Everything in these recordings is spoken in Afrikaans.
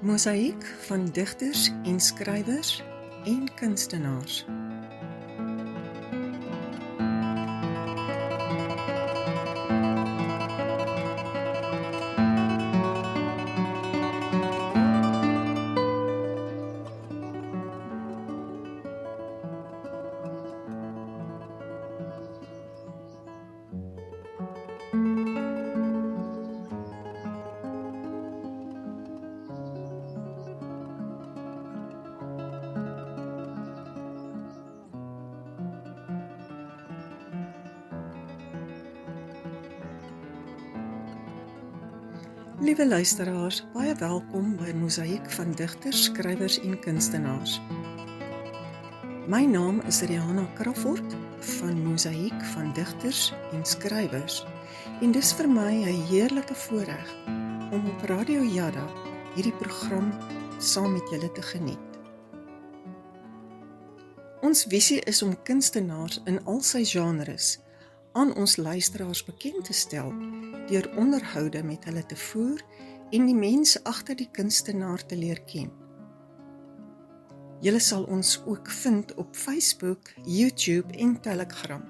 Mosaïek van digters en skrywers en kunstenaars. Liewe luisteraars, baie welkom by Mosaïek van digters, skrywers en kunstenaars. My naam is Rihanna Crawford van Mosaïek van digters en skrywers en dis vir my 'n heerlike voorreg om op Radio Yada hierdie program saam met julle te geniet. Ons visie is om kunstenaars in al sy genres aan ons luisteraars bekend te stel deur onderhoude met hulle te voer en die mens agter die kunstenaar te leer ken. Julle sal ons ook vind op Facebook, YouTube en Telegram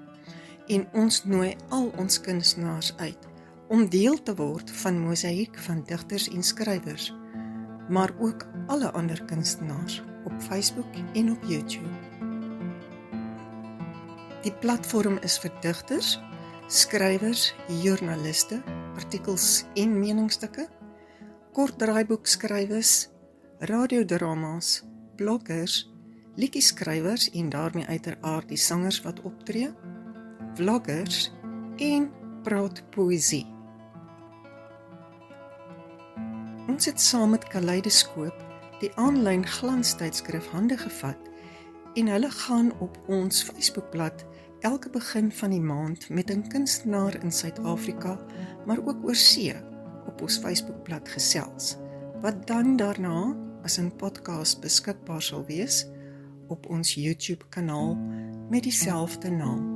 en ons nooi al ons kunstenaars uit om deel te word van Mosaïek van digters en skrywers, maar ook alle ander kunstenaars op Facebook en op YouTube. Die platform is vir digters, skrywers, joernaliste, artikels en meningsstukke, kortdraaiboekskrywers, radiodrama's, bloggers, liedjieskrywers en daarmee uiteraard die sangers wat optree, vloggers en praatpoësie. Ons het saam met Kaleidoskoop die aanlyn glanstydskrif hande gevat en hulle gaan op ons Facebookblad elke begin van die maand met 'n kunstenaar in Suid-Afrika, maar ook oor see op ons Facebookblad gesels, wat dan daarna as 'n podcast beskikbaar sal wees op ons YouTube kanaal met dieselfde naam.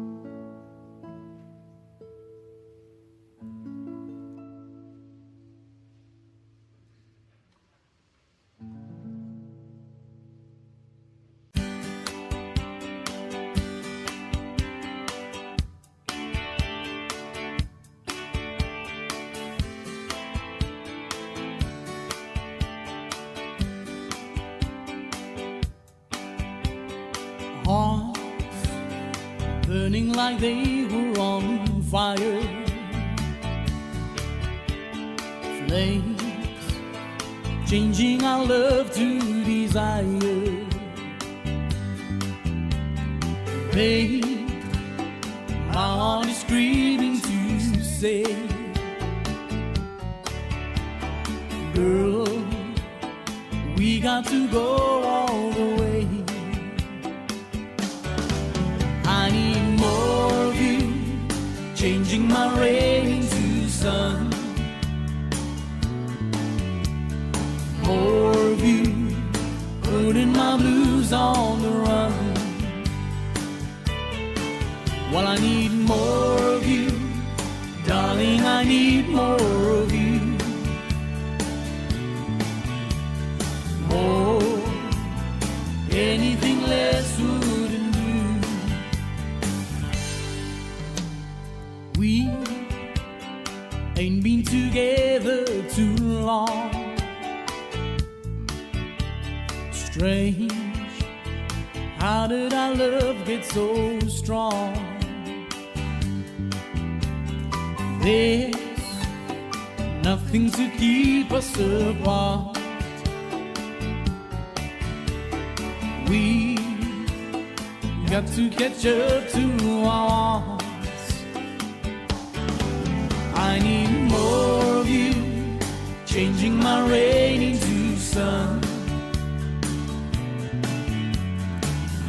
Hearts burning like they were on fire, flames changing our love to desire. Babe, my heart is screaming to say, girl, we got to go all the way. I need more of you, changing my rain to sun. More of you, putting my blues on the run. Well, I need more of you, darling, I need more of you. More, anything less wouldn't do. We ain't been together too long. Strange, how did our love get so strong? There's nothing to keep us apart. We got to catch up to our hearts. I need more of you, changing my rain into sun.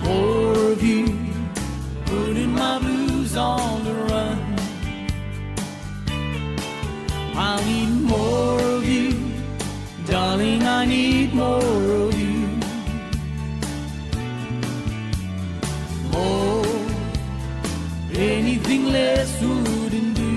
More of you, putting my blues on the run. I need more of you, darling, I need more of you. More, anything less wouldn't do.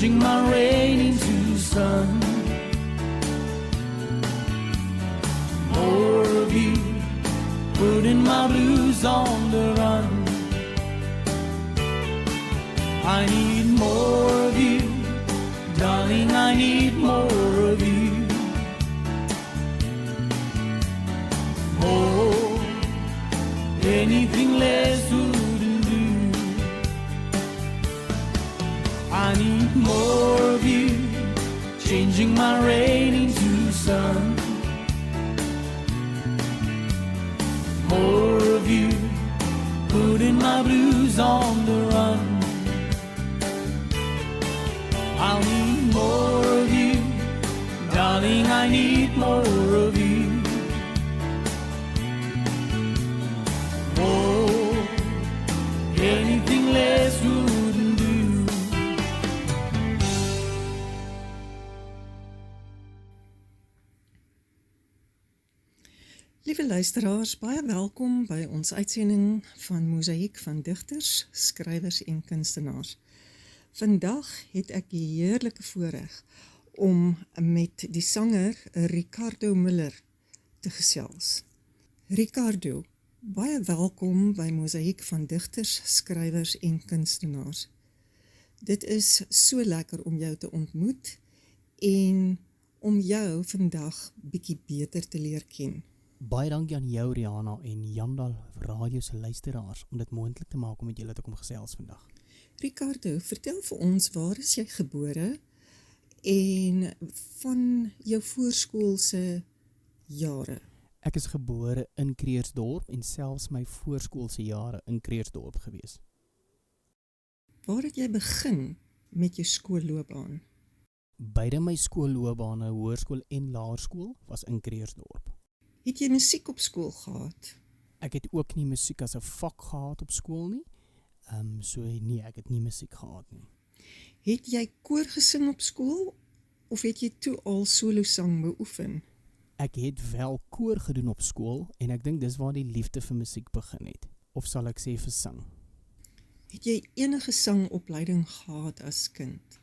changing my rain into sun. More of you, putting my blues on the run. I need more of you, darling, I need more of you. More, anything less wouldn't do. I need more of you, changing my rain into sun. More of you, putting my blues on the run. I'll need more of you, darling, I need more of you. More, anything less wouldn't do. Liewe luisteraars, baie welkom by ons uitsending van Mosaïek van digters, skrywers en kunstenaars. Vandag het ek die heerlike voorreg om met die sanger Ricardo Miller te gesels. Ricardo, baie welkom by Mosaïek van digters, skrywers en kunstenaars. Dit is so lekker om jou te ontmoet en om jou vandag bietjie beter te leer ken. Baie dankie aan jou, Rihanna, en Jandal Radio se luisteraars om dit moontlik te maak om met julle te kom gesels vandag. Ricardo, vertel vir ons, waar is jy gebore en van jou voorskoolse jare? Ek is gebore in Kreersdorp en selfs my voorskoolse jare in Kreersdorp gewees. Waar het jy begin met jou skoolloopbaan? Beide my skoolloopbane, hoërskool en laerskool, was in Kreersdorp. Het jy musiek op skool gehad? Ek het ook nie musiek as 'n vak gehad op skool nie. So nee, ek het nie musiek gehad nie. Het jy koor gesing op skool of het jy toe al solosang beoefen? Ek het wel koor gedoen op skool en ek dink dis waar die liefde vir musiek begin het. Of sal ek sê vir sang. Het jy enige sangopleiding gehad as kind?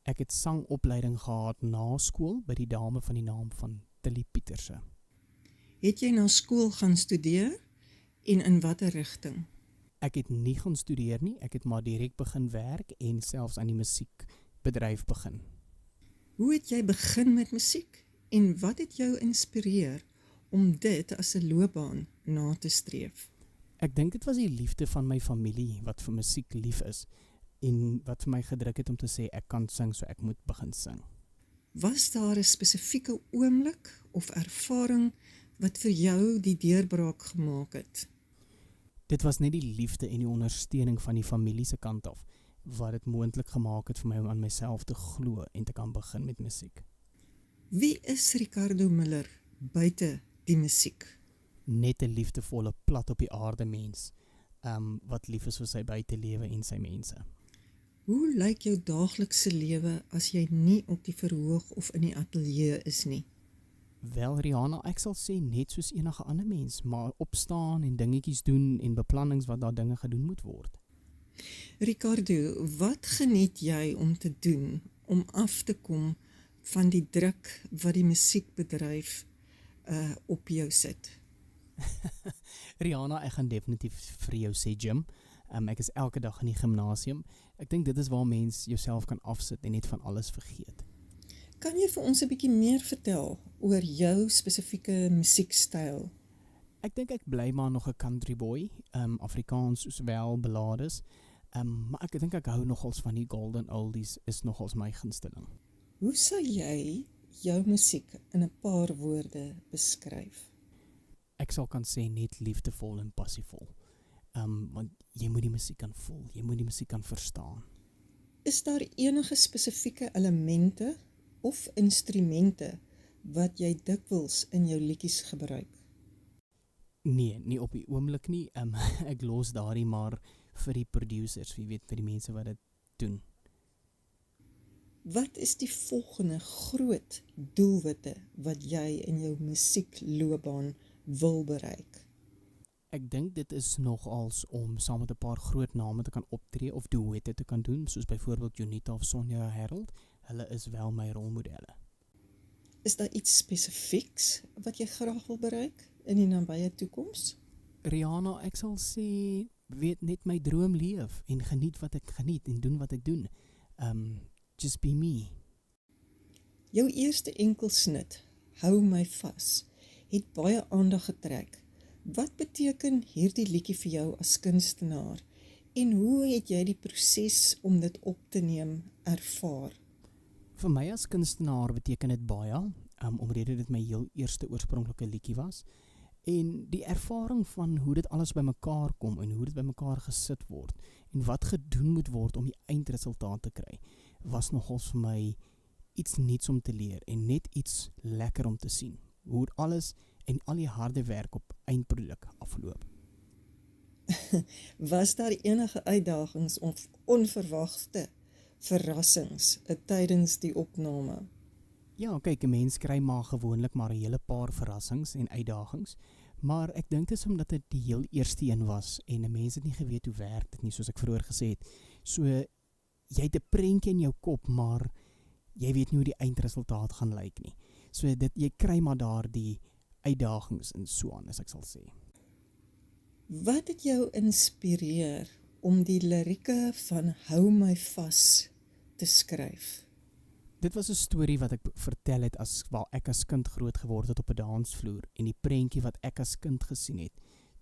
Ek het sangopleiding gehad na skool by die dame van die naam van Tilly Pieterse. Het jy na skool gaan studeer en in watter rigting? Ek het nie gaan studeer nie, ek het maar direk begin werk en selfs aan die musiekbedryf begin. Hoe het jy begin met musiek en wat het jou inspireer om dit as 'n loopbaan na te streef? Ek dink dit was die liefde van my familie wat vir musiek lief is en wat vir my gedruk het om te sê ek kan sing, so ek moet begin sing. Was daar 'n spesifieke oomblik of ervaring wat vir jou die deurbraak gemaak het? Dit was net die liefde en die ondersteuning van die familie se kant af wat dit moontlik gemaak het vir my om aan myself te glo en te kan begin met musiek. Wie is Ricardo Miller buite die musiek? Net 'n liefdevolle plat op die aarde mens, wat lief is vir sy buitelewe en sy mense. Hoe lyk jou daaglikse lewe as jy nie op die verhoog of in die ateljee is nie? Wel, Rihanna, ek sal sê net soos enige ander mens, maar opstaan en dingetjies doen en beplannings wat daar dinge gedoen moet word. Ricardo, wat geniet jy om te doen om af te kom van die druk wat die musiekbedryf op jou sit? Rihanna, ek gaan definitief vir jou sê gym. Ek is elke dag in die gimnasium. Ek dink dit is waar mens jouself kan afsit en net van alles vergeet. Kan jy vir ons 'n bietjie meer vertel oor jou spesifieke musiekstyl? Ek dink ek bly maar nog 'n country boy, Afrikaans sowel ballades, maar ek dink ek hou nogals van die golden oldies, is nogals my gunsteling. Hoe sou jy jou musiek in 'n paar woorde beskryf? Ek sal kan sê net liefdevol en passievol, want jy moet die musiek kan voel, jy moet die musiek kan verstaan. Is daar enige spesifieke elemente of instrumente wat jy dikwels in jou liedjies gebruik? Nee, nie op die oomblik nie. Ek los daardie maar vir die producers, wie weet, vir die mense wat dit doen. Wat is die volgende groot doelwitte wat jy in jou musiekloopbaan wil bereik? Ek dink dit is nogals om saam met 'n paar groot name te kan optree of duette te kan doen, soos byvoorbeeld Jonita of Sonja Harold. Hulle is wel my rolmodelle. Is daar iets spesifieks wat jy graag wil bereik in die nabye toekoms? Rihanna, ek sal sê, weet net my droom leef en geniet wat ek geniet en doen wat ek doen. Just be me. Jou eerste enkelsnit, Hou my vas, het baie aandag getrek. Wat beteken hierdie liedjie vir jou as kunstenaar en hoe het jy die proses om dit op te neem ervaar? Vir my as kunstenaar beteken dit baie, omrede dit my heel eerste oorspronklike liedjie was. En die ervaring van hoe dit alles bymekaar kom en hoe dit bymekaar gesit word en wat gedoen moet word om die eindresultaat te kry, was nogals vir my iets nuuts om te leer en net iets lekker om te sien. Hoe alles en al die harde werk op eindproduk afloop. Was daar enige uitdagings of onverwagte verrassings tydens die opname? Ja, kyk, 'n mens kry maar gewoonlik maar 'n hele paar verrassings en uitdagings, maar ek dink dit is omdat dit die heel eerste een was en 'n mens het nie geweet hoe werk dit nie, soos ek vroeër gesê het. So, jy het 'n prentjie in jou kop, maar jy weet nie hoe die eindresultaat gaan lyk nie. So, jy kry maar daar die uitdagings en so aan, as ek sal sê. Wat het jou inspireer om die lirieke van Hou my vas te skryf? Dit was 'n storie wat ek vertel het waar ek as kind groot geword het op 'n dansvloer en die prentjie wat ek as kind gesien het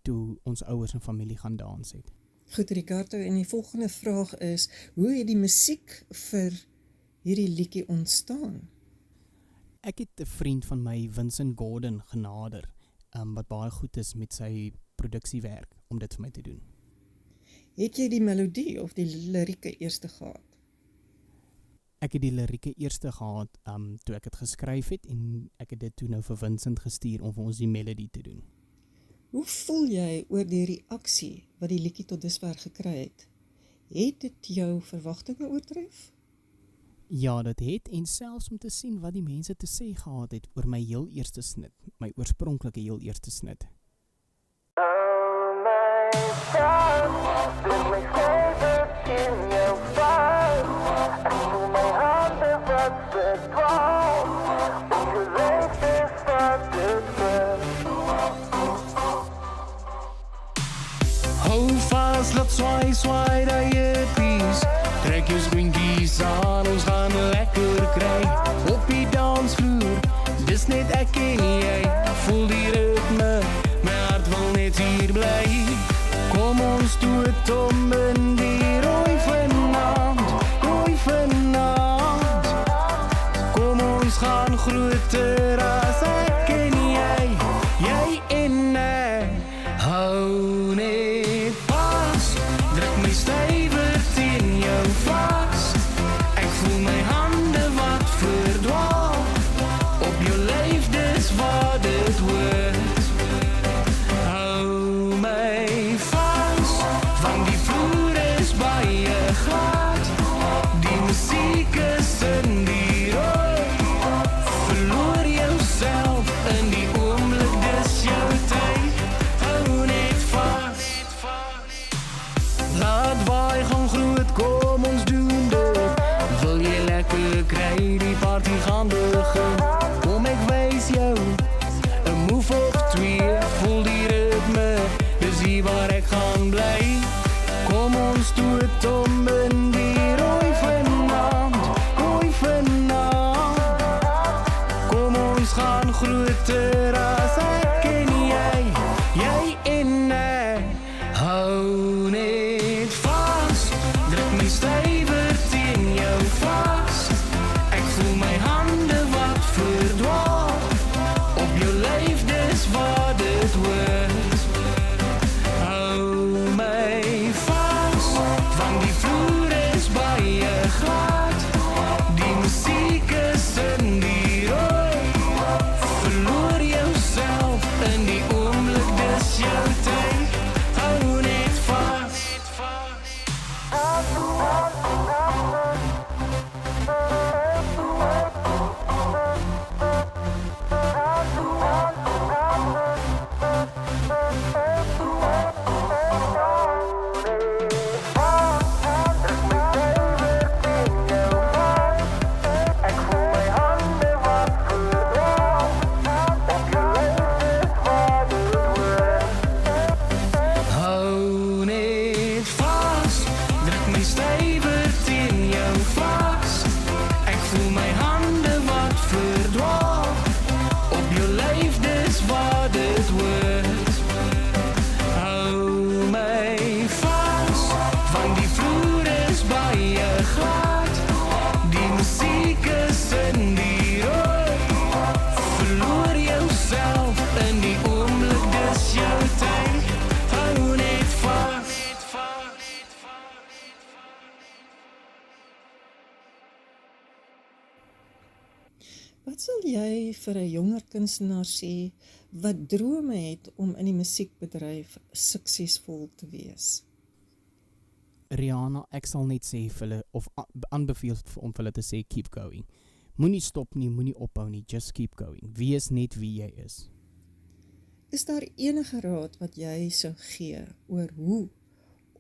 toe ons ouers en familie gaan dans het. Goed, Ricardo, en die volgende vraag is, hoe het die musiek vir hierdie liedjie ontstaan? Ek het 'n vriend van my, Vincent Gordon, genader, wat baie goed is met sy produksiewerk om dit vir my te doen. Het jy die melodie of die lirieke eerste gehad? Ek het die lirieke eerste gehad toe ek het geskryf het en ek het dit toe nou vir Vincent gestuur om vir ons die melodie te doen. Hoe voel jy oor die reaksie wat die liedjie tot dusver gekry het? Het dit jou verwagtinge oortref? Ja, dit het, en selfs om te sien wat die mense te sê gehad het oor my heel eerste snit, my oorspronklike heel eerste snit. Hou vast, laat swaai dat je pies. Trek je swingies aan, ons gaan lekker kry. Op die dansvloer, dis net ek en jy. Voel die ritme, my hart wil net hier bly. Kom ons doe het om in die rooi vanaand. Kom ons gaan groter as ek en jy en ek. Hou net vas, druk my stywer teen jou vas. Ek voel my hande wat verdwaal. Op jou lyf, dis wat dit hoort. Hou my vas, want die vloer is baie glad. Die musiek is in die rooi. Verloor jouself in die oomblik, dis jou tyd. Hou net vas. Laat waai, gaan groot, kom ons doen dit. Wil jy lekker kry, die party gaan begin. Kom ek wys jou 'n move of twee. Voel die ritme, dis hier waar ek gaan bly. Kom ons doe het om in die rooi vanaand. Kom ons gaan groter as ek en jy en ek. Hou net vas, druk my stywer teen jou vas. Ek voel my hande wat verdwaal. Op jou lyf, dis wat dit hoort. Hou my vas, want die vloer is baie glad. Die musiek is in die rooi. Verloor jouself Wat sal jy vir 'n jonger kunstenaar sê wat drome het om in die musiekbedryf suksesvol te wees? Rihanna, ek sal net sê vir hulle, of aanbeveel om vir hulle te sê, keep going. Moenie stop nie, moenie ophou nie, just keep going. Wees net wie jy is. Is daar enige raad wat jy sou gee oor hoe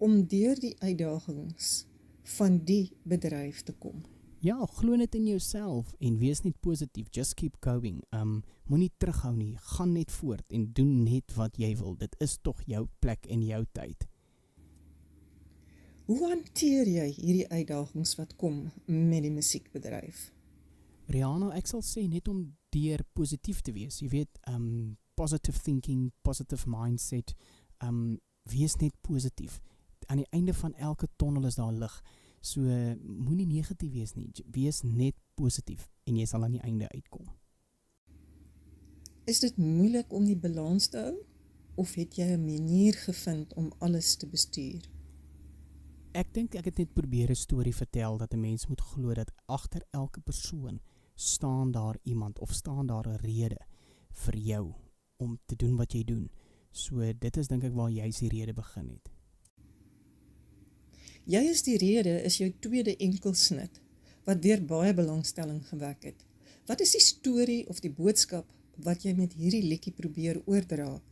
om deur die uitdagings van die bedryf te kom? Ja, glo net in jouself en wees net positief, just keep going. Moenie terughou nie, gaan net voort en doen net wat jy wil. Dit is tog jou plek en jou tyd. Hoe hanteer jy hierdie uitdagings wat kom met die musiekbedryf? Rihanna, ek sal sê net om deur positief te wees. Jy weet, positive thinking, positive mindset, wees net positief. Aan die einde van elke tonnel is daar lig. So, moenie negatief wees nie. Wees net positief en jy sal aan die einde uitkom. Is dit moeilik om die balans te hou? Of het jy 'n manier gevind om alles te bestuur? Ek dink ek het net probeer 'n storie vertel dat 'n mens moet glo dat agter elke persoon staan daar iemand of staan daar 'n rede vir jou om te doen wat jy doen. So dit is dink ek waar jy die rede begin het. Jy is die rede is jou tweede enkelsnit wat deur baie belangstelling gewek het. Wat is die storie of die boodskap wat jy met hierdie liedjie probeer oordra?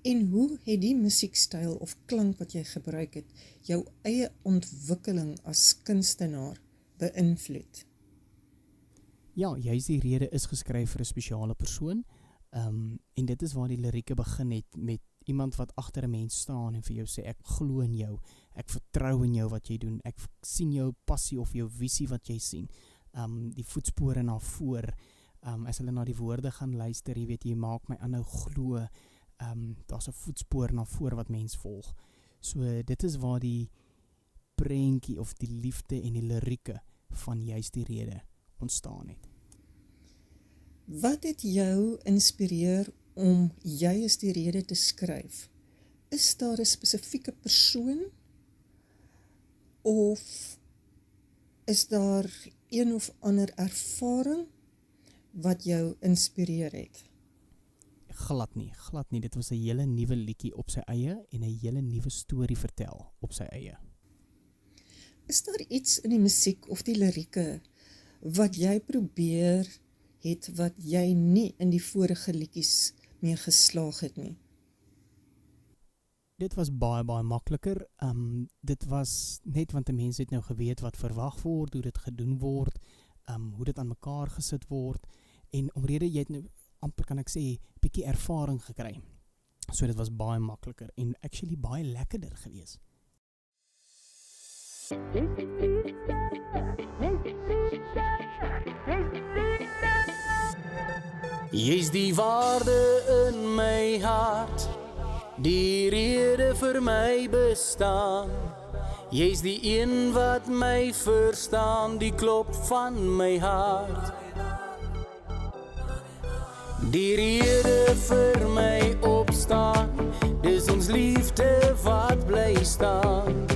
En hoe het die musiekstyl of klank wat jy gebruik het jou eie ontwikkeling as kunstenaar beïnvloed? Ja, juist die rede is geskryf vir 'n spesiale persoon. En dit is waar die lirieke begin het met iemand wat agter 'n mens staan en vir jou sê ek glo in jou, ek vertrou in jou wat jy doen, ek sien jou passie of jou visie wat jy sien. Die voetspore na voor. As hulle na die woorde gaan luister, jy weet jy maak my aanhou glo. Daar's 'n voetspoor na voor wat mens volg. So dit is waar die prentjie of die liefde en die lirieke van juist die rede ontstaan het. Wat het jou inspireer om juist die rede te skryf? Is daar 'n spesifieke persoon of is daar een of ander ervaring wat jou inspireer het? Glad nie. Dit was 'n hele nuwe liedjie op sy eie en 'n hele nuwe storie vertel op sy eie. Is daar iets in die musiek of die lirieke wat jy probeer het wat jy nie in die vorige liedjies mee geslaag het nie? Dit was baie makliker. Dit was net want 'n mens het nou geweet wat verwag word, hoe dit gedoen word, hoe dit aan mekaar gesit word en omrede jy het nou amper kan ek sê bietjie ervaring gekry. So dit was baie makliker en actually baie lekkerder gewees. Jy's die waarde in my hart, die rede vir my bestaan. Jy's die een wat my verstaan, die klop van my hart. Die rede vir my opstaan, dis ons liefde wat bly staan.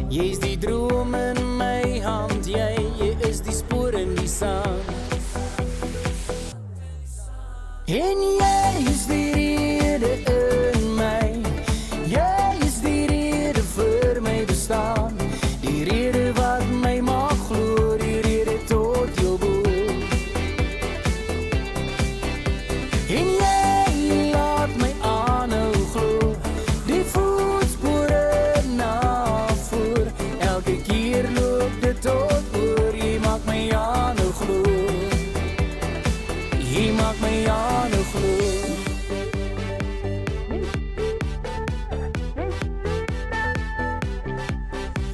Jy's die droom in my hand, jy is die spoor in die sand. En jy is die rede in my, jy is die rede vir my bestaan. Die rede wat my mag glo, die rede tot jou boel. En jy laat my aanhou glo, die voetspore na voor. Elke keer loop dit tot oor, jy maak my aanhou glo. Jy maak my aanhou glo.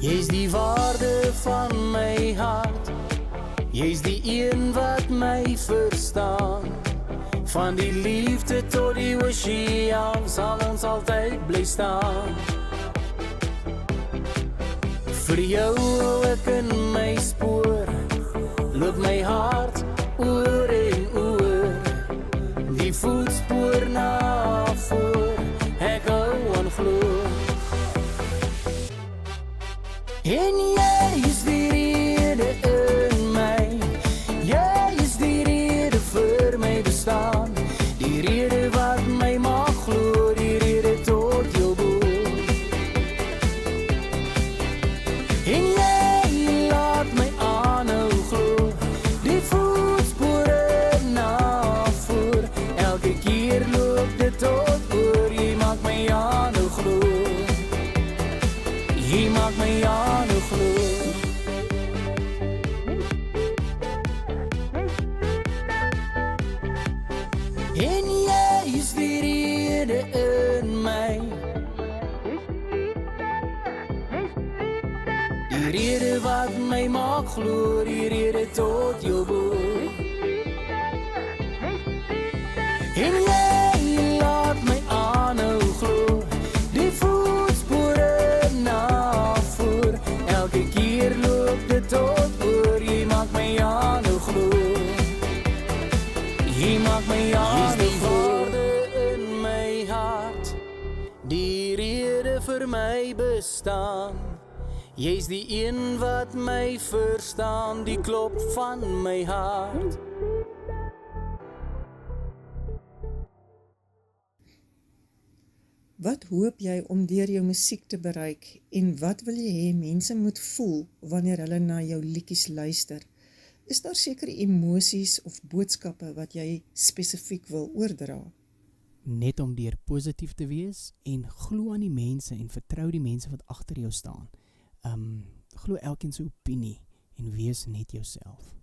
Jy's die waarde van my hart, jy's die een wat my verstaan. Van die liefde tot die oseaan sal ons altyd bly staan. Vir jou hou ek in my spoor, loop my hart oor en oor. Die voetspoor na voor, ek hou aan glo. En jy is die rede in my, jy is die rede vir Jy maak glo die rede tot jou boek. En jy laat my aanhou glo, die voetspore navoer. Elke keer loop dit tot oor, jy maak my aanhou glo. Jy maak my aanhou glo in my hart, die rede vir my bestaan. Jy's die een wat my verstaan, die klop van my hart. Wat hoop jy om deur jou musiek te bereik en wat wil jy hê mense moet voel wanneer hulle na jou liedjies luister? Is daar sekere emosies of boodskappe wat jy spesifiek wil oordra? Net om deur positief te wees en glo aan die mense en vertrou die mense wat agter jou staan. Glo elkeen se opinie en wees net jouself.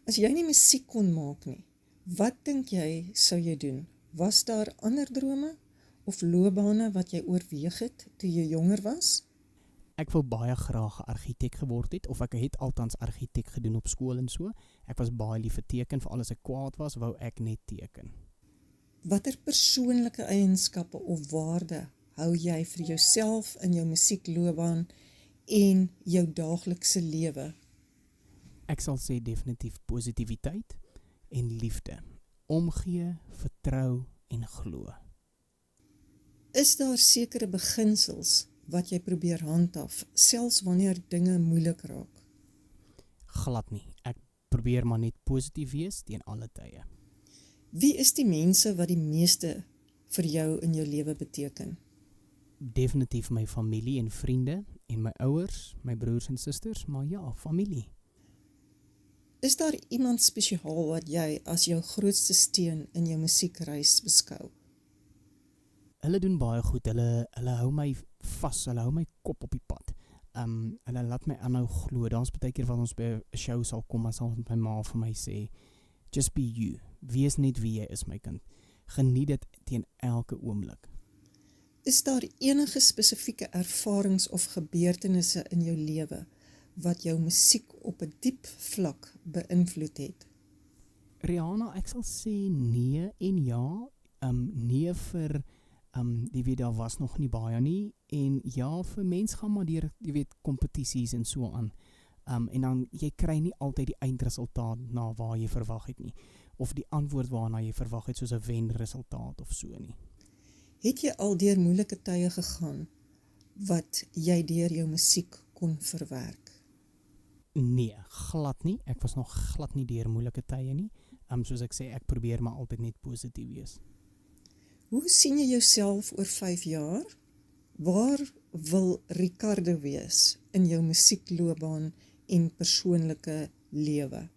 As jy nie musiek kon maak nie, wat dink jy sou jy doen? Was daar ander drome of loopbane wat jy oorweeg het toe jy jonger was? Ek wou baie graag 'n argitek geword het, of ek het althans argitek gedoen op skool en so. Ek was baie lief vir teken, veral as ek kwaad was, wou ek net teken. Watter persoonlike eienskappe of waarde hou jy vir jouself in jou musiekloopbaan en jou daaglikse lewe? Ek sal sê definitief positiwiteit en liefde. Omgee, vertrou en glo. Is daar sekere beginsels wat jy probeer handhaaf, selfs wanneer dinge moeilik raak? Glad nie. Ek probeer maar net positief wees teen alle tye. Wie is die mense wat die meeste vir jou in jou lewe beteken? Definitief my familie en vriende en my ouers, my broers en susters, maar ja, familie. Is daar iemand spesiaal wat jy as jou grootste steun in jou musiekreis beskou? Hulle doen baie goed, hulle hou my vas, hulle hou my kop op die pad. Hulle laat my aanhou glo. Daar's baie keer wat ons by 'n show sal kom, en sal my ma vir my sê, just be you, wees net wie jy is my kind. Geniet dit teen elke oomblik. Is daar enige spesifieke ervarings of gebeurtenisse in jou lewe wat jou musiek op 'n diep vlak beïnvloed het? Rihanna, ek sal sê nee en ja. Nee vir jy weet, daar was nog nie baie nie, en ja, vir mens gaan maar deur, jy weet, kompetisies en so aan. En dan, jy kry nie altyd die eindresultaat na waar jy verwag het nie, of die antwoord waarna jy verwag het, soos 'n wenresultaat of so nie. Het jy al deur moeilike tye gegaan, wat jy deur jou musiek kon verwerk? Nee, glad nie, ek was nog glad nie deur moeilike tye nie, soos ek sê, ek probeer maar altyd net positief wees. Hoe sien jy jouself oor 5 jaar? Waar wil Ricardo wees in jou musiekloopbaan en persoonlike lewe?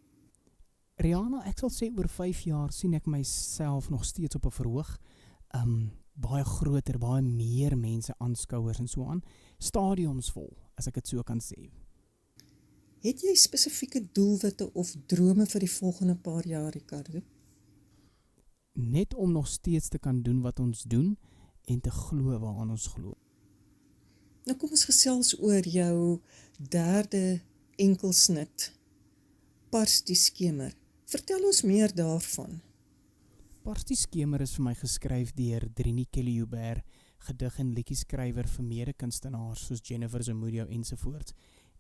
Rihanna, ek sal sê oor 5 jaar sien ek myself nog steeds op 'n verhoog, baie groter, baie meer mense, aanskouers en so aan, stadiums vol, as ek dit so kan sê. Het jy spesifieke doelwitte of drome vir die volgende paar jaar, Ricardo? Net om nog steeds te kan doen wat ons doen en te glo waaraan ons glo. Nou kom ons gesels oor jou derde enkelsnit, Pars die Skemer. Vertel ons meer daarvan. Pars die Skemer is vir my geskryf deur Drini Kelly-Joubert, gedig en liedjieskrywer vir mede-kunstenaars soos Jennifer Zamudio ensovoorts.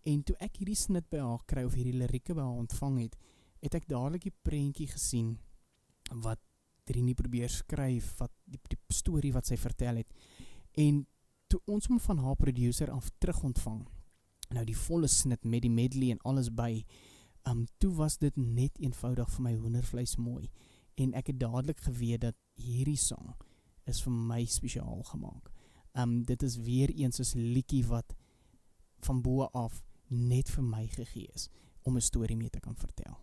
En toe ek hierdie snit by haar kry, of hierdie lirieke by haar ontvang het ek dadelik die prentjie gesien wat Drini probeer skryf, wat die storie wat sy vertel het. En toe ons hom van haar producer af terug ontvang, nou die volle snit met die medley en alles by, toe was dit net eenvoudig vir my hoendervleis mooi. En ek het dadelik geweet dat hierdie song is vir my spesiaal gemaak. Dit is weer eens 'n liedjie wat van bo af net vir my gegee is om 'n storie mee te kan vertel.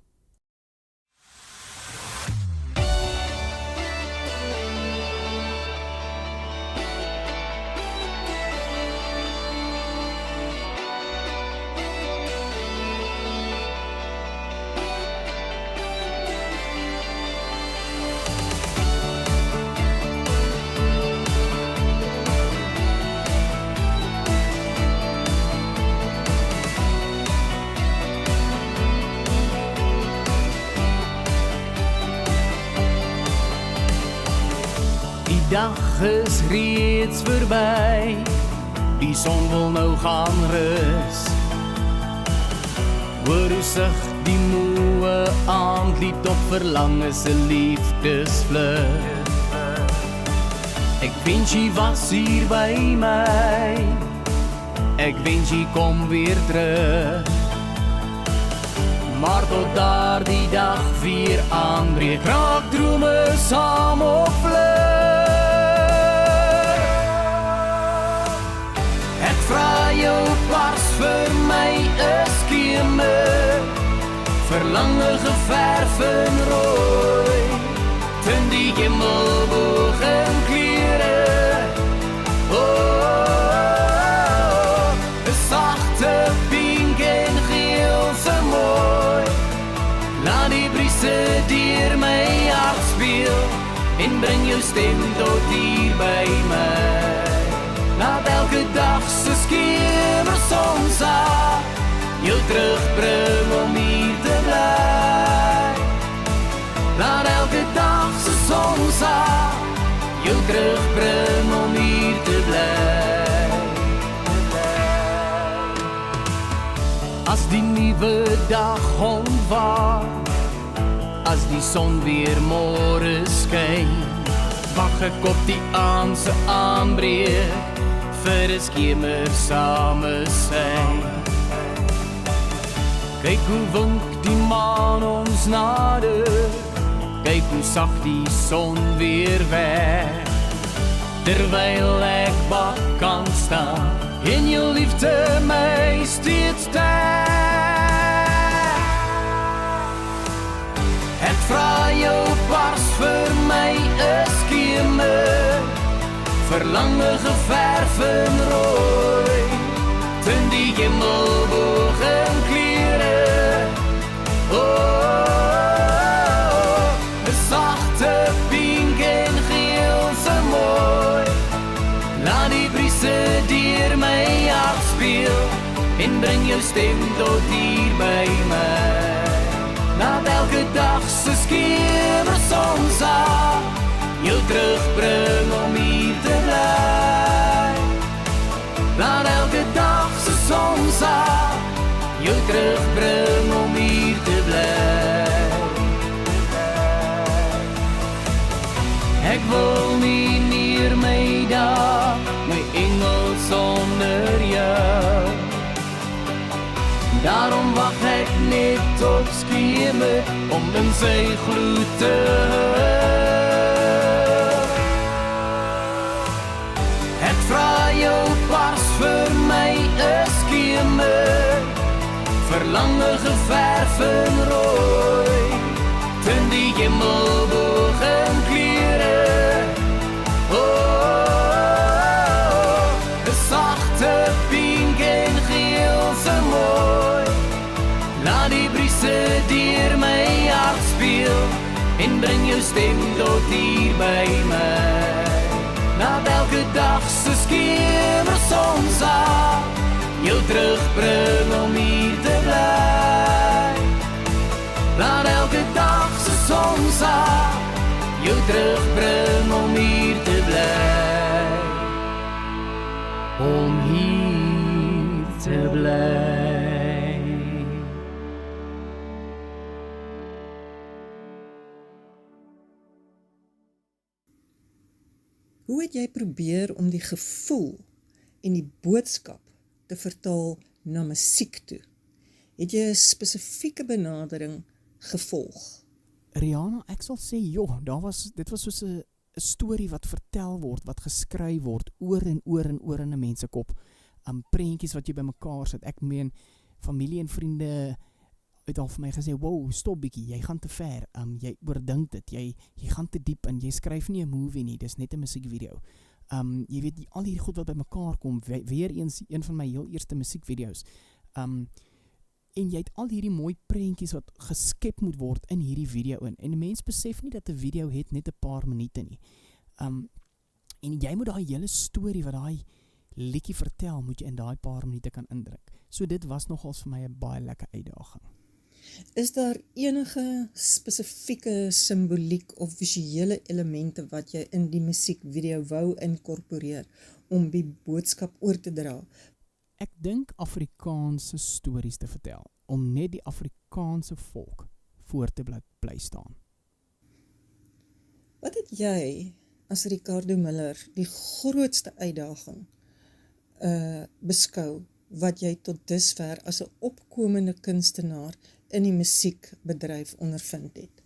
dag is reeds verby. Die son wil nou gaan rus. Hoor hoe sug die moe aandlied op verlange se liefdesvlug. Ek wens jy was hier by my. Ek wens jy kom weer terug. Maar tot daardie dag weer aanbreek, raak drome saam op vlug. Ek vra jou pas vir my 'n skemer, verlange geverf in rooi, teen die hemelboog en klere. Oh, 'n sagte pink en geel se mooi. Laat die brise deur my hart speel en bring jou stem tot hier by my. Laat elke dag se skemersonsa jou terugbring om hier te bly. Laat elke dag se sonsa jou terugbring om hier te bly. As die nuwe dag ontwaak, as die son weer môre skyn, wag ek op die aand se aanbreek vir 'n skemer samesyn. Kyk hoe wink die maan ons nader, kyk hoe sag die son weer weg, terwyl ek bak kan staan en jou liefde my steeds trek. Ek vra jou pas vir my 'n skemer, verlange geverf in rooi, teen die hemelboog en klere. Oh, 'n sagte pink en geel se mooi. Laat die brise deur my hart speel en bring jou stem tot hier by my. Laat elke dag se skemersonsa jou terugbring om hier te bly. Laat elke dag se sonsa jou terugbring om hier te bly. Ek wil nie meer my dag, my engel sonder jou. Daarom wag ek net tot skemer om in sy gloed te hug. Ek vra jou pas vir my 'n skemer, verlange geverf in rooi, teen die hemelboog en klere. Oh, 'n sagte pink en geel se mooi. Laat die brise deur my hart speel en bring jou stem tot hier by my. Laat elke dag se skemersonsa jou terugbring om hier te bly. Laat elke dag se sonsa jou terugbring om hier te bly. Om hier te bly. Hoe het jy probeer om die gevoel en die boodskap te vertaal na musiek toe? Het jy 'n spesifieke benadering gevolg? Rihanna, ek sal sê, dit was soos 'n storie wat vertel word, wat geskryf word oor en oor en oor in 'n mens se kop. Prentjies wat jy bymekaar sit. Ek meen, familie en vriende het al vir my gesê, wow, stop bietjie, jy gaan te ver, jy oordink dit, jy gaan te diep in, jy skryf nie 'n movie nie, dis net 'n musiekvideo. Jy weet, al hierdie goed wat bymekaar kom, weer eens een van my heel eerste musiekvideo's. En jy het al hierdie mooi prentjies wat geskep moet word in hierdie video in. En 'n mens besef nie dat 'n video het net 'n paar minute nie. En jy moet daai hele storie wat daai liedjie vertel, moet jy in daai paar minute kan indruk. So dit was nogals vir my 'n baie lekker uitdaging. Is daar enige spesifieke simboliek of visuele elemente wat jy in die musiekvideo wou inkorporeer om die boodskap oor te dra? Ek dink Afrikaanse stories te vertel, om net die Afrikaanse volk voor te bly staan. Wat het jy as Ricardo Miller die grootste uitdaging beskou wat jy tot dusver as 'n opkomende kunstenaar in die musiekbedryf ondervind het?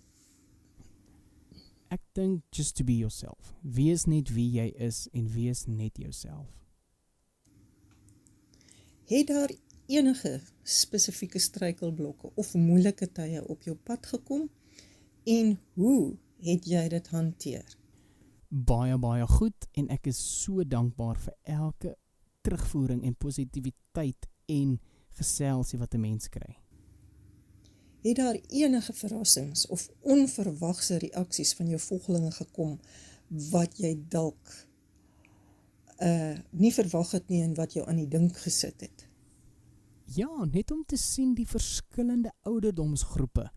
Ek dink just to be yourself. Wees net wie jy is en wees net jouself. Het daar enige spesifieke struikelblokke of moeilike tye op jou pad gekom en hoe het jy dit hanteer? Baie goed en ek is so dankbaar vir elke terugvoering en positiwiteit en geselsie wat 'n mens kry. Het daar enige verrassings of onverwagse reaksies van jou volgelinge gekom wat jy dalk nie verwag het nie en wat jou aan die dink gesit het? Ja, net om te sien die verskillende ouderdomsgroepe,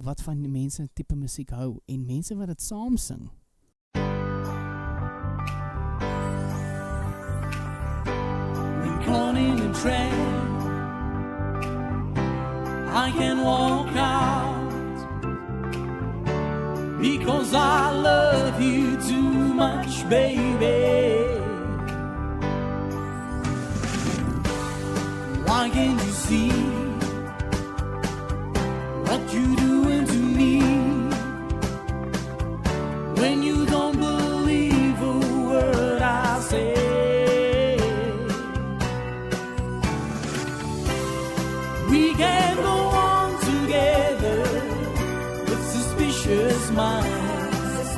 wat van die mense tipe musiek hou en mense wat dit saam sing. Caught in a trap, I can walk out because I love you too much, baby. Why can't you see what you're doing to me when you don't believe a word I say? We can go on together with suspicious minds,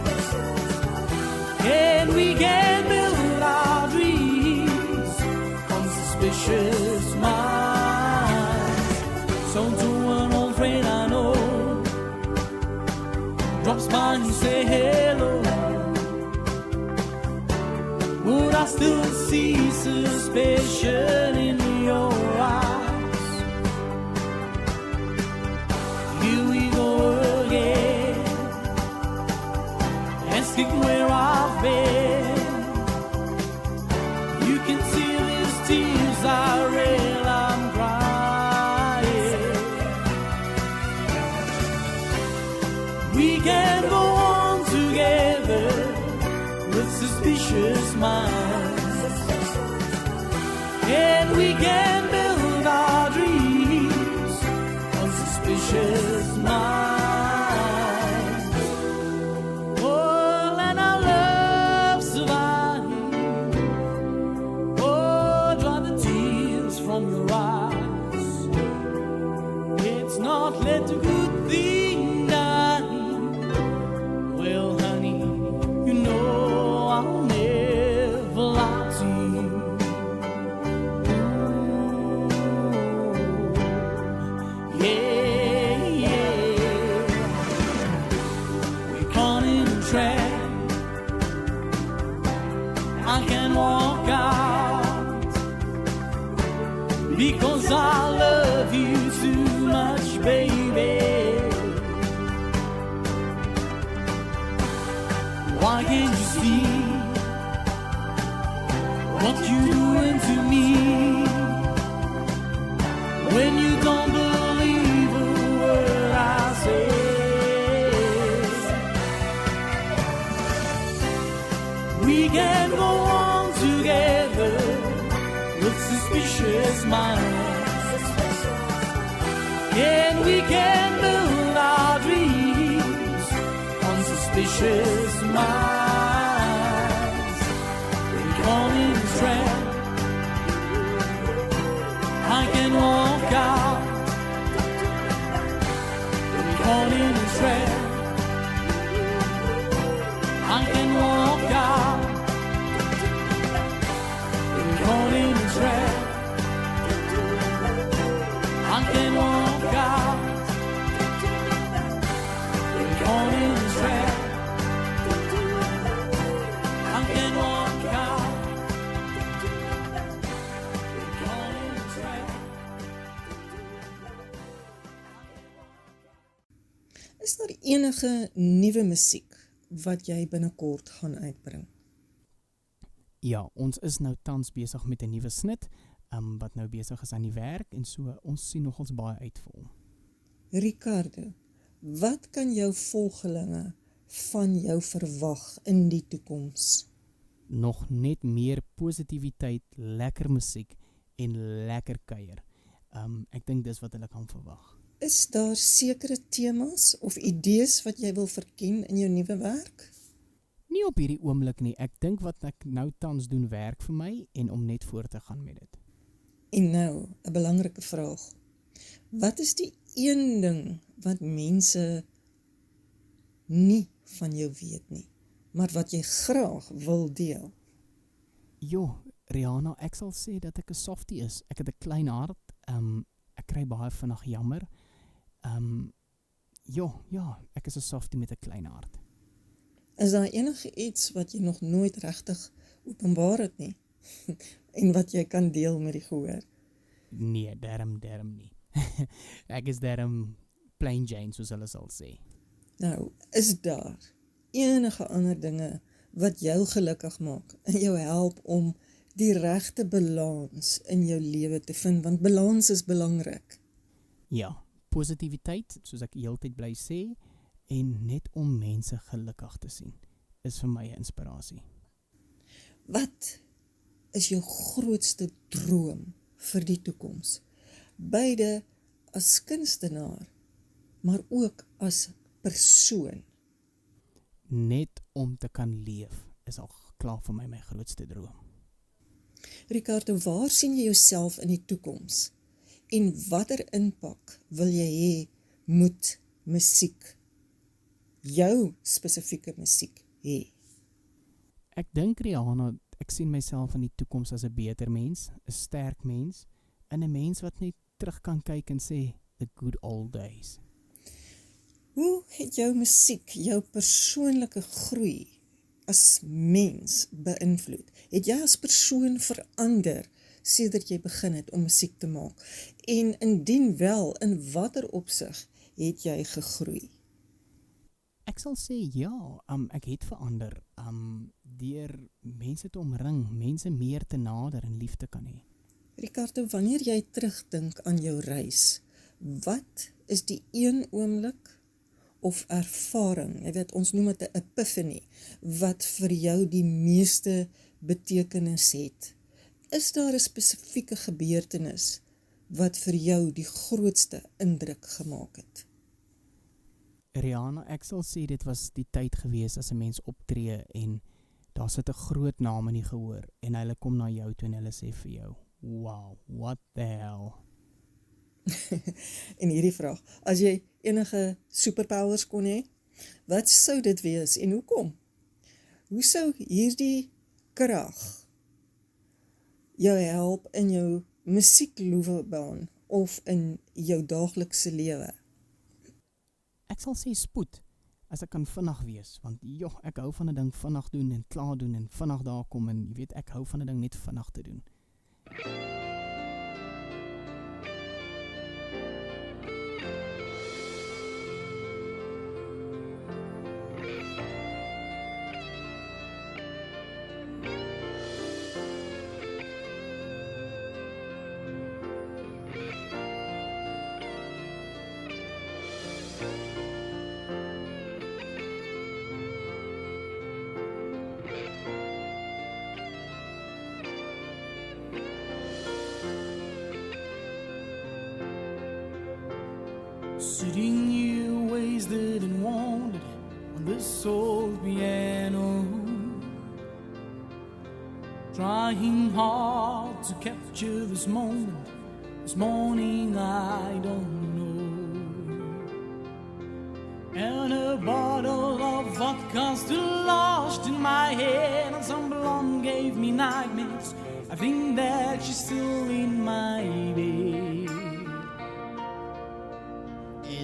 and we can build our dreams on suspicious minds. So to an old friend I know, drops by and say hello, would I still see suspicion in your eyes? Where I've been, you can see these tears I real I'm crying. We can go on together with suspicious minds, and we can build our dreams on suspicious minds. Let a good thing die. Well, honey, you know I'll never lie to you. Yeah, yeah. We're caught in a trap. I can walk out because I love you too much, baby. Why can't you see what you're doing to me when you don't believe a word I say? We can go on together with suspicious minds, and we can build our dreams on suspicious minds. We're caught in a trap. I can walk out. We're caught in a trap. I can walk out. We're caught in a trap. I can walk out. We're caught in a trap. I can walk out. We're caught in a trap. Is daar enige nuwe musiek wat jy binnekort gaan uitbring? Ja, ons is nou tans besig met 'n nuwe snit, wat nou besig is aan die werk, en so ons sien nogals baie uit vir hom. Ricardo, wat kan jou volgelinge van jou verwag in die toekoms? Nog net meer positiwiteit, lekker musiek en lekker kuier. Ek dink dis wat hulle kan verwag. Is daar sekere temas of idees wat jy wil verken in jou nuwe werk? Nie op hierdie oomblik nie. Ek dink wat ek nou tans doen werk vir my en om net voort te gaan met dit. En nou, 'n belangrike vraag. Wat is die een ding wat mense nie van jou weet nie, maar wat jy graag wil deel? Jo, Rihanna, ek sal sê dat ek 'n softie is. Ek het 'n klein hart. Ek kry baie vinnig jammer. Ja, ek is 'n softie met 'n klein hart. Is daar enige iets wat jy nog nooit regtig openbaar het nie? En wat jy kan deel met die gehoor? Nee, darm nie. Ek is darm plain Jane, soos hulle sal sê. Nou, is daar enige ander dinge wat jou gelukkig maak en jou help om die regte balans in jou lewe te vind, want balans is belangrik. Ja, positiwiteit, soos ek heeltyd bly sê, en net om mense gelukkig te sien, is vir my 'n inspirasie. Wat is jou grootste droom vir die toekoms? Beide as kunstenaar, maar ook as persoon. Net om te kan leef is al klaar vir my grootste droom. Ricardo, waar sien jy jouself in die toekoms? En watter impak wil jy hê moet musiek, jou spesifieke musiek, hê? Ek dink, Rihanna, ek sien myself in die toekoms as 'n beter mens, 'n sterk mens, en 'n mens wat net terug kan kyk en sê, the good old days. Hoe het jou musiek jou persoonlike groei as mens beïnvloed? Het jy as persoon verander sedert jy begin het om musiek te maak? En indien wel, in watter opsig het jy gegroei? Ek sal sê ja, ek het verander, deur mense te omring, mense meer te nader en lief te kan hê. Ricardo, wanneer jy terugdink aan jou reis, wat is die een oomblik of ervaring, jy weet, ons noem dit 'n epiphany, wat vir jou die meeste betekenis het? Is daar 'n spesifieke gebeurtenis wat vir jou die grootste indruk gemaak het? Rihanna, ek sal sê dit was die tyd gewees as 'n mens optree en daar sit 'n groot naam in die gehoor en hulle kom na jou toe en hulle sê vir jou, wow, what the hell? En hierdie vraag, as jy enige superpowers kon hê, wat sou dit wees en hoekom? Hoe sou hierdie krag jou help in jou musiekloopbaan of in jou daaglikse lewe? Ek sal sê spoed, as ek kan vinnig wees, want ek hou van 'n ding vinnig doen en klaar doen en vinnig daar kom en jy weet, ek hou van 'n ding net vinnig te doen. Sitting here wasted and wanted on this old piano, trying hard to capture this moment, this morning I don't know. And a bottle of vodka still lodged in my head, and some blonde gave me nightmares. I think that she's still in my bed.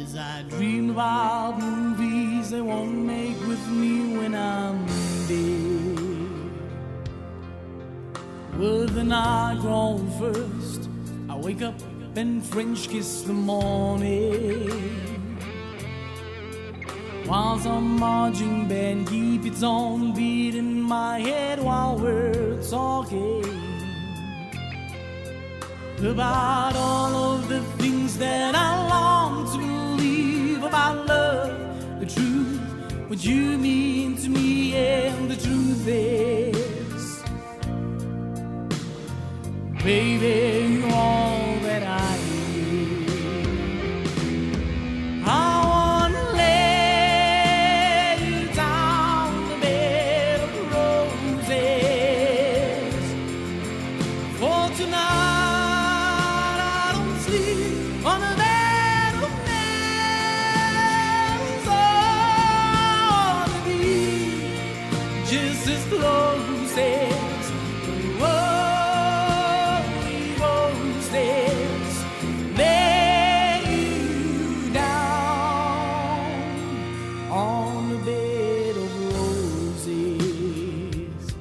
As I dream about movies they won't make with me when I'm dead. Will the night grow first? I wake up and French kiss the morning. while some marching band keep its own beat in my head while we're talking about all of the things that I long to believe about love, the truth, what you mean to me, and the truth is, baby, you're all that I need. I wanna lay you down the bed of roses, for tonight I don't sleep on a bed of nails. On me, just as close as the worldly roses, lay you down on the bed of roses.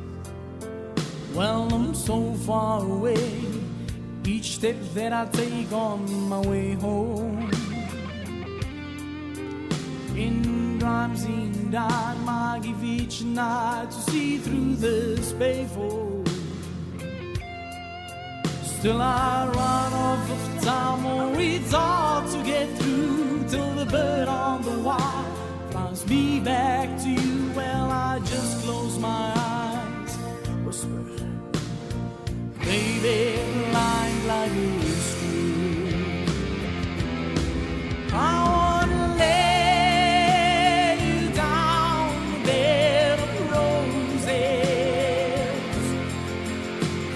Well, I'm so far away, each step that I take on my way home. In rhymes in dime, I give each night to see through this payphone. Still I run off of time, or it's hard to get through till the bird on the wire flies me back to you. Well, I just close my eyes, whisper, baby, lying like it's true. I wanna lay you down the bed of roses,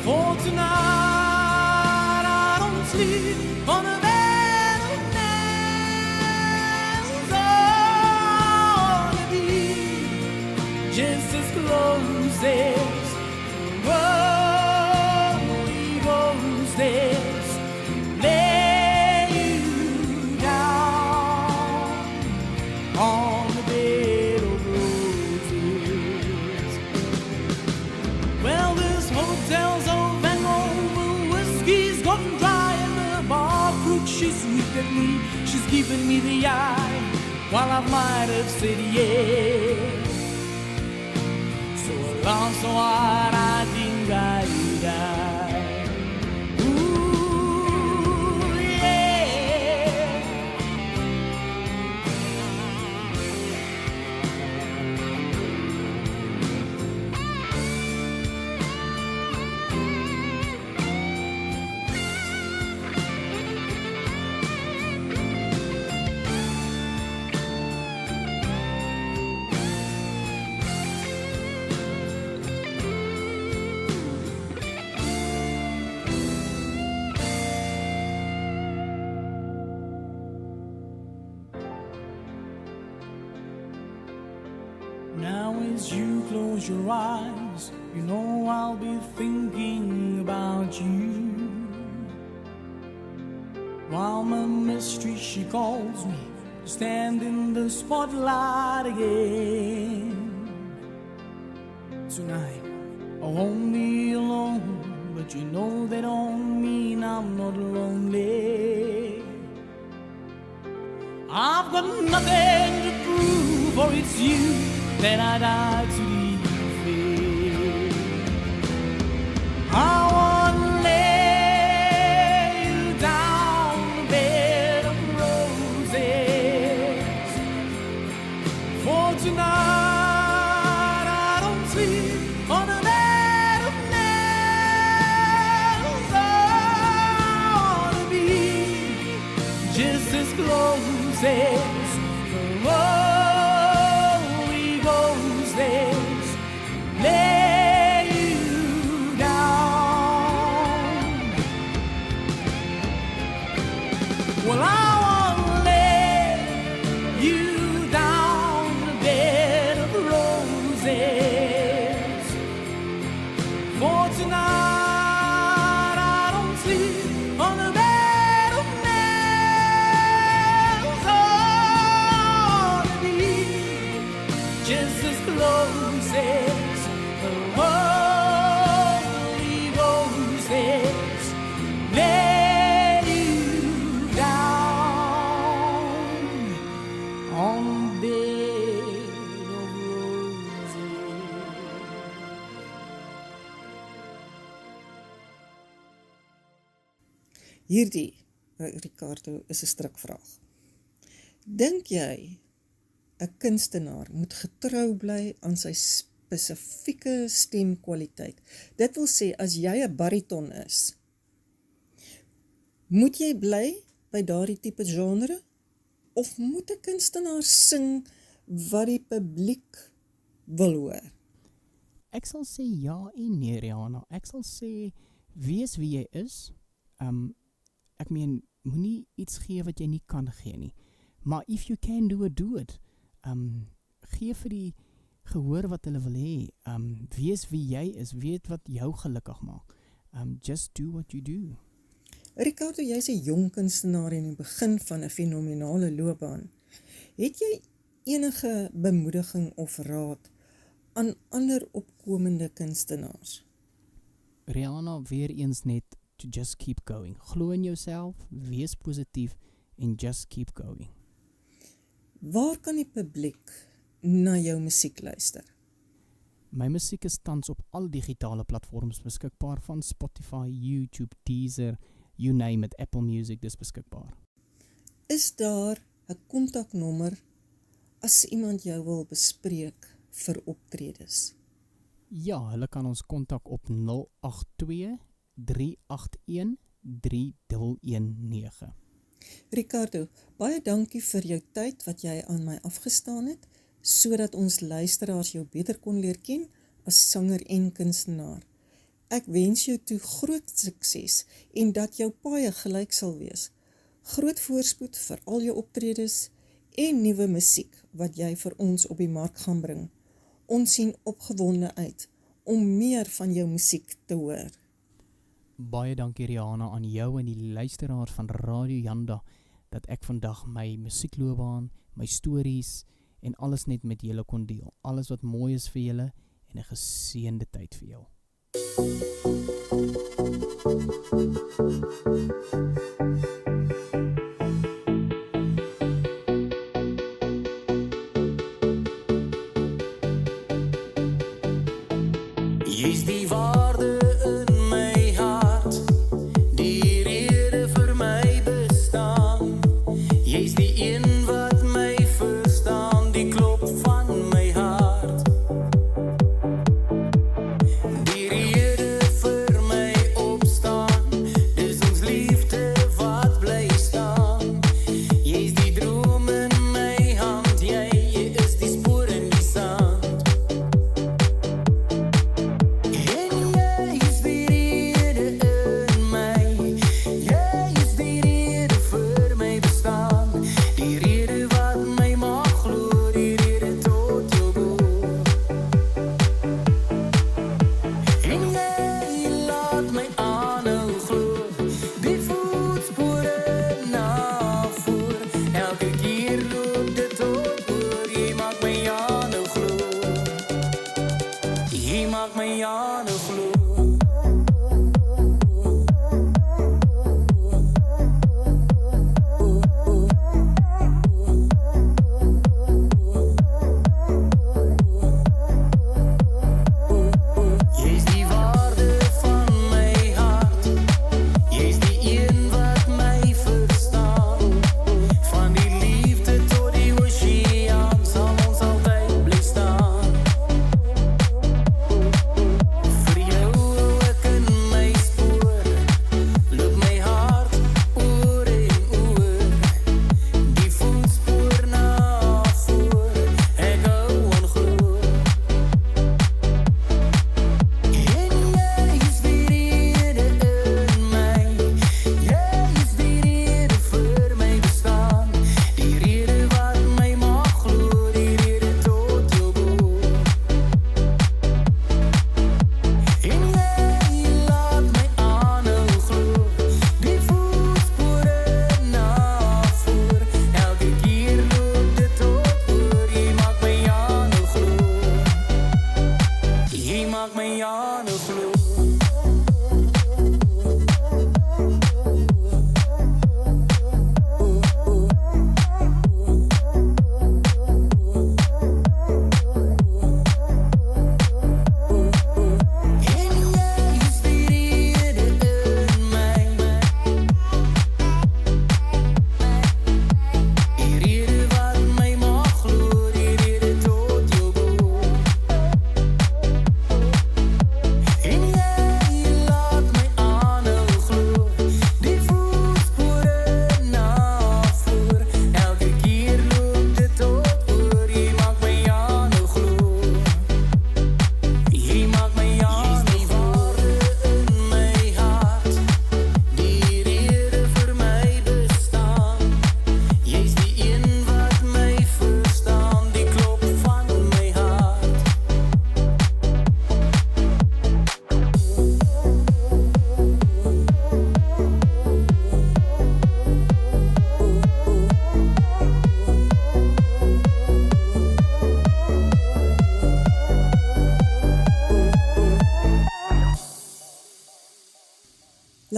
for tonight I don't sleep on a bed of nails. On me, just as close as the worldly roses, lay you down on the bed of roses. Well, this hotel's all hangover, whiskey's gone dry, and the bar crook, she's sweet at me, she's giving me the eye, while I might have said yes. So long, so hard, I think I die. Ooh, yeah. Now as you close your eyes, you know I'll be thinking about you. While my mistress, she calls me to stand in the spotlight again. Tonight I won't be alone, but you know that don't mean I'm not lonely. I've got nothing to prove, for it's you that I died to defend. I wanna lay you down the bed of roses, for tonight I don't sleep on a bed of nails. On me, just as close as the worldly roses, lay you down. Well, I wanna lay you down the bed of roses, for tonight I don't sleep on a bed of nails. On me, Hierdie, Ricardo, is 'n strikvraag. Dink jy 'n kunstenaar moet getrou bly aan sy spesifieke stemkwaliteit? Dit wil sê, as jy 'n bariton is, moet jy bly by daardie tipe genre? Of moet 'n kunstenaar sing wat die publiek wil hoor? Ek sal sê ja en nee, Rihanna. Ek sal sê, wees wie jy is. Ek meen, moenie iets gee wat jy nie kan gee nie. Maar if you can do it, do it. Gee vir die gehoor wat hulle wil hê. Wees wie jy is, weet wat jou gelukkig maak. Just do what you do. Ricardo, jy's 'n jong kunstenaar in die begin van 'n fenominale loopbaan. Het jy enige bemoediging of raad aan ander opkomende kunstenaars? Rihanna, weer eens net, to just keep going. Glo in jouself, wees positief en just keep going. Waar kan die publiek na jou musiek luister? My musiek is tans op al digitale platforms beskikbaar, van Spotify, YouTube, Deezer, you name it, Apple Music, dis beskikbaar. Is daar 'n kontaknommer as iemand jou wil bespreek vir optredes? Ja, hulle kan ons kontak op 082 381 3119. Ricardo, baie dankie vir jou tyd wat jy aan my afgestaan het, sodat ons luisteraars jou beter kon leer ken as sanger en kunstenaar. Ek wens jou toe groot sukses en dat jou paaie gelyk sal wees. Groot voorspoed vir al jou optredes en nuwe musiek wat jy vir ons op die mark gaan bring. Ons sien opgewonde uit om meer van jou musiek te hoor. Baie dankie, Rihanna, aan jou en die luisteraars van Radio Janda, dat ek vandag my musiekloopbaan, my stories en alles net met julle kon deel. Alles wat mooi is vir julle en 'n geseënde tyd vir jou. Jy's die waarde in my hart, die rede vir my bestaan. Jy's die een wat my verstaan, die klop van my hart. Die rede vir my opstaan, dis ons liefde wat bly staan. Jy's die droom in my hand, jy is die spoor in die sand. En jy is die rede in my, jy is die rede vir my bestaan.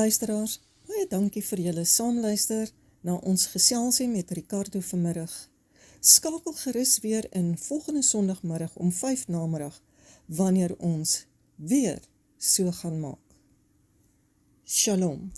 Luisteraars, baie dankie vir julle saamluister na ons geselsie met Ricardo vanmiddag. Skakel gerus weer in volgende Sondagmiddag om 5 namiddag, wanneer ons weer so gaan maak. Shalom.